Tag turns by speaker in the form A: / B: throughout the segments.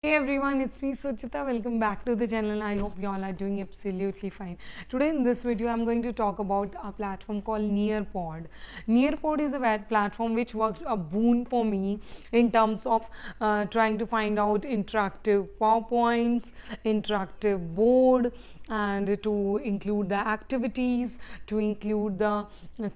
A: Hey everyone, it's me Suchita. Welcome back to the channel. I hope you all are doing absolutely fine. Today in this video, I'm going to talk about a platform called nearpod. Nearpod is a web platform which worked a boon for me in terms of trying to find out interactive PowerPoints, interactive board, and to include the activities, to include the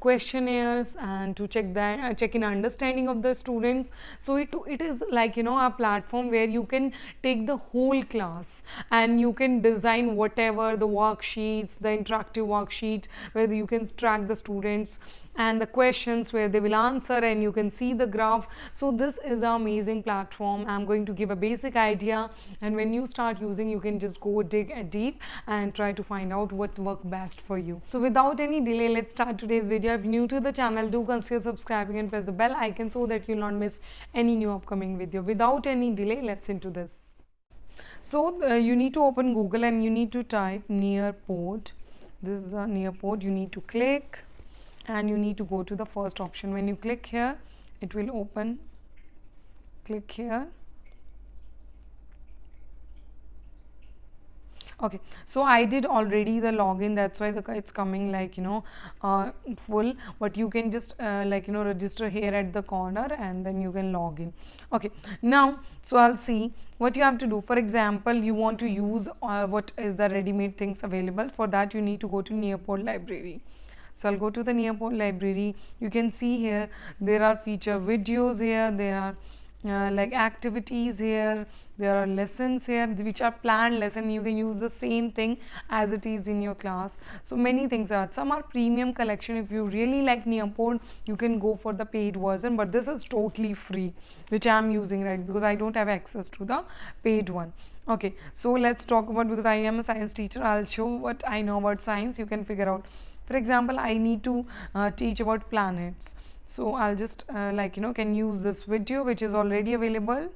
A: questionnaires, and to check in understanding of the students. So it is like a platform where you can take the whole class and you can design whatever the worksheets, the interactive worksheet where you can track the students and the questions where they will answer and you can see the graph. So this is an amazing platform. I'm going to give a basic idea, and when you start using, you can just go dig deep and try to find out what works best for you. So without any delay, let's start today's video. If you're new to the channel, do consider subscribing and press the bell icon so that you'll not miss any new upcoming video. Without any delay, let's into this. So you need to open Google and you need to type nearpod. This is a nearpod. You need to click and you need to go to the first option. When you click here, it will open. Click here. Okay, so I did already the login, that's why it's coming like full, but you can just register here at the corner and then you can log in. Okay, now so I'll see what you have to do. For example, you want to use what is the ready-made things available. For that you need to go to nearpod library. So I'll go to the nearpod library. You can see here there are feature videos here, there are like activities here, there are lessons here which are planned lesson. You can use the same thing as it is in your class. So many things are. Some are premium collection. If you really like nearpod, you can go for the paid version, but this is totally free, which I am using right because I don't have access to the paid one. Okay, so let's talk about, because I am a science teacher, I'll show what I know about science. You can figure out. For example, I need to teach about planets. So I'll just can use this video which is already available.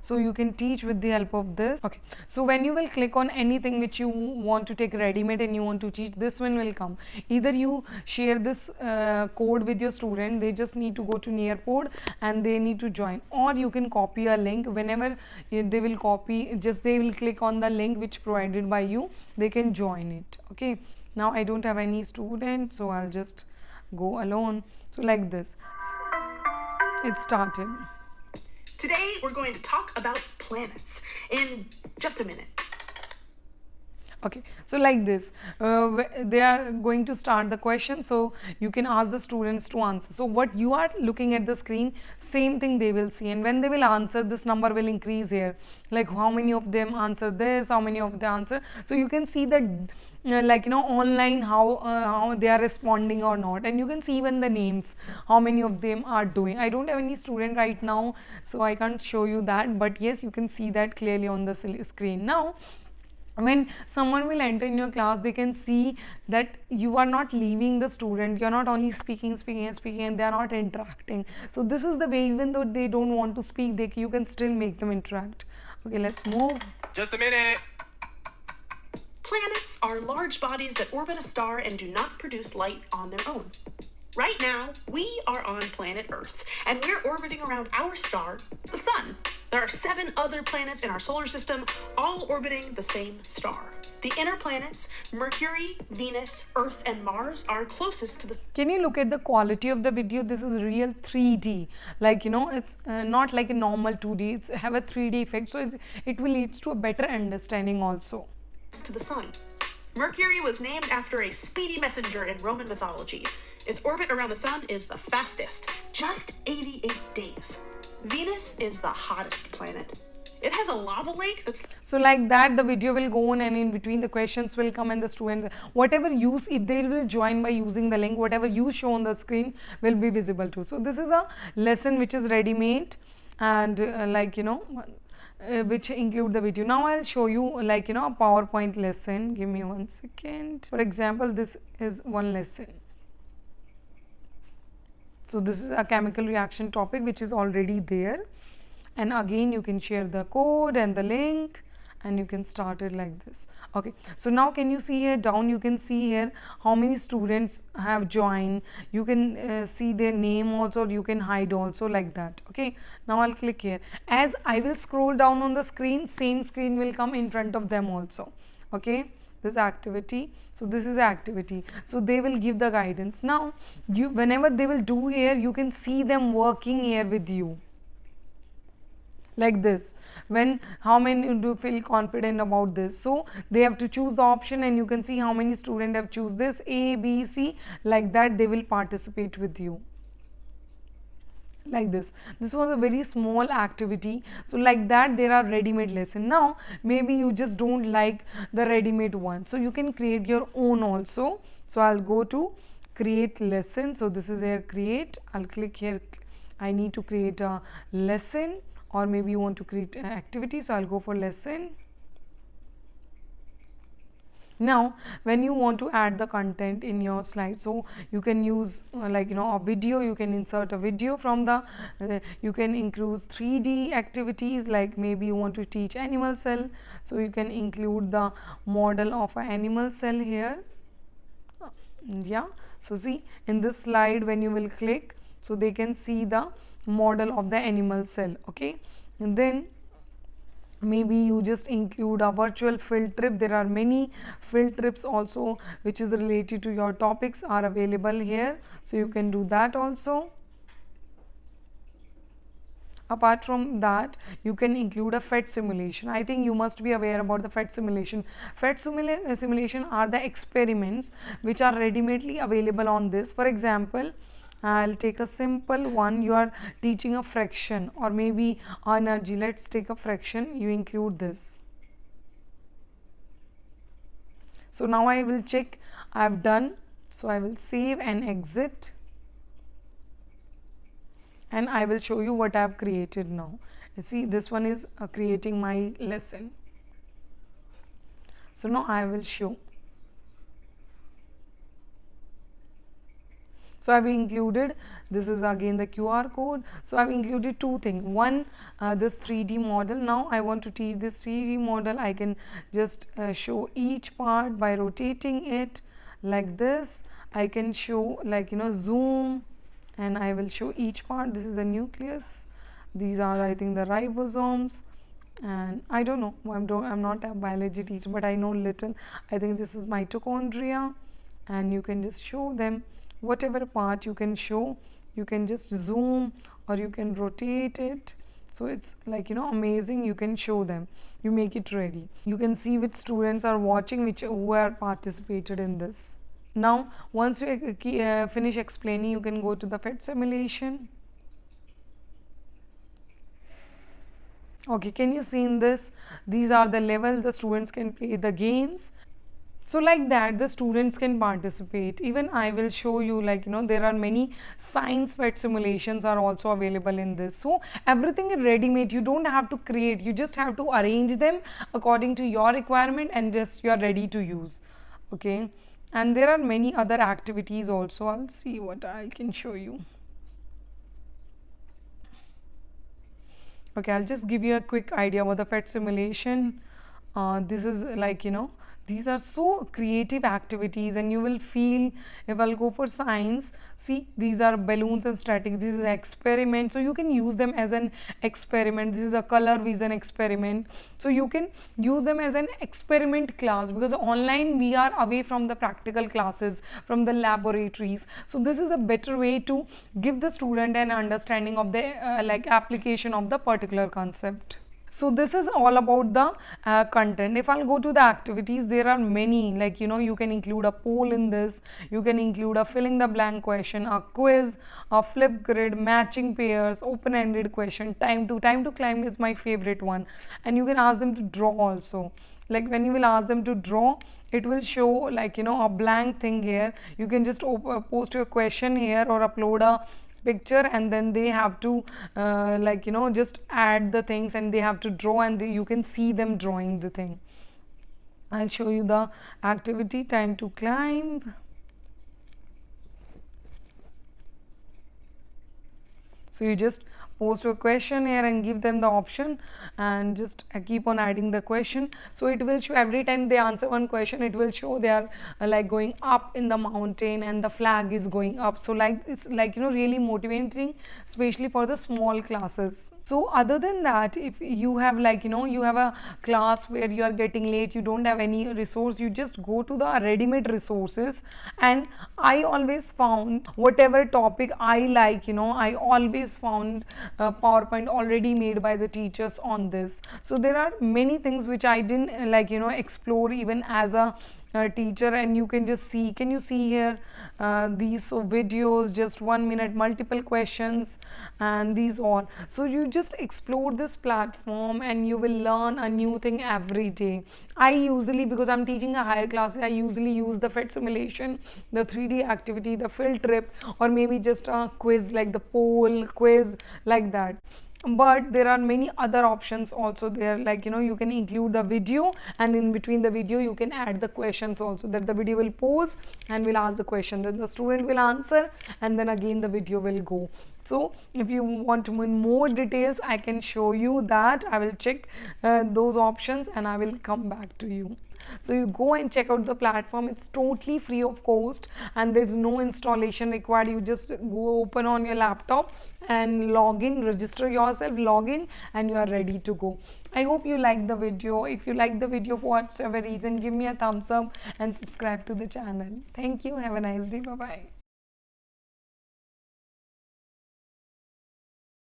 A: So you can teach with the help of this. Okay, so when you will click on anything which you want to take ready-made and you want to teach, this one will come. Either you share this code with your student, they just need to go to nearpod and they need to join, or you can copy a link. Whenever they will copy, just they will click on the link which provided by you, they can join it. Okay, now I don't have any student, so I'll just go alone. So like this, it started.
B: Today we're going to talk about planets in just a minute.
A: Okay, so like this, they are going to start the question, so you can ask the students to answer. So what you are looking at the screen, same thing they will see, and when they will answer, this number will increase here, like how many of them answer this, how many of the answer. So you can see that online how they are responding or not, and you can see even the names, how many of them are doing. I don't have any student right now, so I can't show you that, but yes, you can see that clearly on the screen. Now when someone will enter in your class, they can see that you are not leaving the student, you're not only speaking and they are not interacting. So this is the way, even though they don't want to speak, you can still make them interact. Okay, let's move.
B: Just a minute. Planets are large bodies that orbit a star and do not produce light on their own. Right now, we are on planet Earth, and we're orbiting around our star, the Sun. There are 7 other planets in our solar system, all orbiting the same star. The inner planets, Mercury, Venus, Earth, and Mars, are closest to the...
A: Can you look at the quality of the video? This is real 3D. It's not like a normal 2D. It's have a 3D effect, so it will lead to a better understanding also.
B: To the Sun. Mercury was named after a speedy messenger in Roman mythology. Its orbit around the Sun is the fastest, just 88 days. Venus is the hottest planet. It has a lava lake that's...
A: So like that, the video will go on, and in between the questions will come, and the students, whatever use, if they will join by using the link, whatever you show on the screen will be visible too. So this is a lesson which is ready-made, and which include the video. Now I'll show you a PowerPoint lesson. Give me 1 second. For example, this is one lesson. So this is a chemical reaction topic which is already there, and again you can share the code and the link and you can start it like this. Okay, so now can you see here down, you can see here how many students have joined. You can see their name also, you can hide also, like that. Okay, now I'll click here. As I will scroll down on the screen, same screen will come in front of them also. Okay, this activity, so this is activity, so they will give the guidance. Now you, whenever they will do here, you can see them working here with you like this. When how many do feel confident about this, so they have to choose the option, and you can see how many students have choose this A, B, C, like that. They will participate with you like this. This was a very small activity, so like that there are ready-made lesson. Now maybe you just don't like the ready-made one, so you can create your own also. So I'll go to create lesson. So this is here create, I'll click here. I need to create a lesson, or maybe you want to create an activity, so I'll go for lesson. Now when you want to add the content in your slide, so you can use a video. You can insert a video from the you can include 3D activities, like maybe you want to teach animal cell, so you can include the model of an animal cell here. Yeah, so see in this slide, when you will click, so they can see the model of the animal cell. Okay, and then maybe you just include a virtual field trip. There are many field trips also which is related to your topics are available here, so you can do that also. Apart from that, you can include a PhET simulation. I think you must be aware about the PhET simulation. PhET simulation are the experiments which are ready-madely available on this. For example, I'll take a simple one. You are teaching a fraction or maybe energy. Let's take a fraction. You include this. So now I will check I have done. So I will save and exit. And I will show you what I have created now. You see, this one is creating my lesson. So now I will show. So I have included, this is again the QR code. So I have included two things. One, this 3D model. Now I want to teach this 3D model. I can just show each part by rotating it like this. I can show zoom, and I will show each part. This is the nucleus. These are, I think, the ribosomes. And I don't know, I'm not a biology teacher, but I know little. I think this is mitochondria, and you can just show them. Whatever part you can show, you can just zoom or you can rotate it. So it's amazing. You can show them, you make it ready. You can see which students are watching, who are participated in this. Now once you finish explaining, you can go to the PhET simulation. Okay, can you see in this? These are the level the students can play the games. So like that the students can participate. Even I will show you, there are many science PhET simulations are also available in this. So everything is ready made. You don't have to create, you just have to arrange them according to your requirement, and just you are ready to use. Okay, and there are many other activities also. I'll see what I can show you. Okay, I'll just give you a quick idea about the PhET simulation. This is these are so creative activities, and you will feel, if I'll go for science, see, these are balloons and static. This is an experiment, so you can use them as an experiment. This is a color vision experiment, so you can use them as an experiment class, because online we are away from the practical classes, from the laboratories. So this is a better way to give the student an understanding of the application of the particular concept. So this is all about the content. If I'll go to the activities, there are many, you can include a poll in this, you can include a filling the blank question, a quiz, a flip grid, matching pairs, open-ended question, time to climb is my favorite one, and you can ask them to draw also. When you will ask them to draw, it will show a blank thing here. You can just post your question here or upload a picture, and then they have to just add the things, and they have to draw, and you can see them drawing the thing. I'll show you the activity, time to climb. So you just post a question here and give them the option, and just keep on adding the question. So it will show every time they answer one question, it will show they are like going up in the mountain and the flag is going up. So like it's like, you know, really motivating, especially for the small classes. So other than that, if you have like, you know, you have a class where you are getting late, you don't have any resource, you just go to the ready-made resources. And I always found whatever topic I like, you know, I always found PowerPoint already made by the teachers on this. So there are many things which I didn't like, you know, explore even as a teacher. And you can just see, can you see here these videos, just 1 minute, multiple questions, and these all. So you just explore this platform and you will learn a new thing every day. I usually, because I'm teaching a higher class, I usually use the FET simulation, the 3D activity, the field trip, or maybe just a quiz like the poll quiz, like that. But there are many other options also there, like, you know, you can include the video, and in between the video you can add the questions also, that the video will pause and will ask the question, then the student will answer, and then again the video will go. So if you want more details, I can show you that. I will check those options and I will come back to you. So you go and check out the platform. It's totally free of cost and there's no installation required. You just go open on your laptop and log in, register yourself, log in, and you are ready to go. I hope you like the video. If you like the video for whatever reason, give me a thumbs up and subscribe to the channel. Thank you. Have a nice day. Bye bye.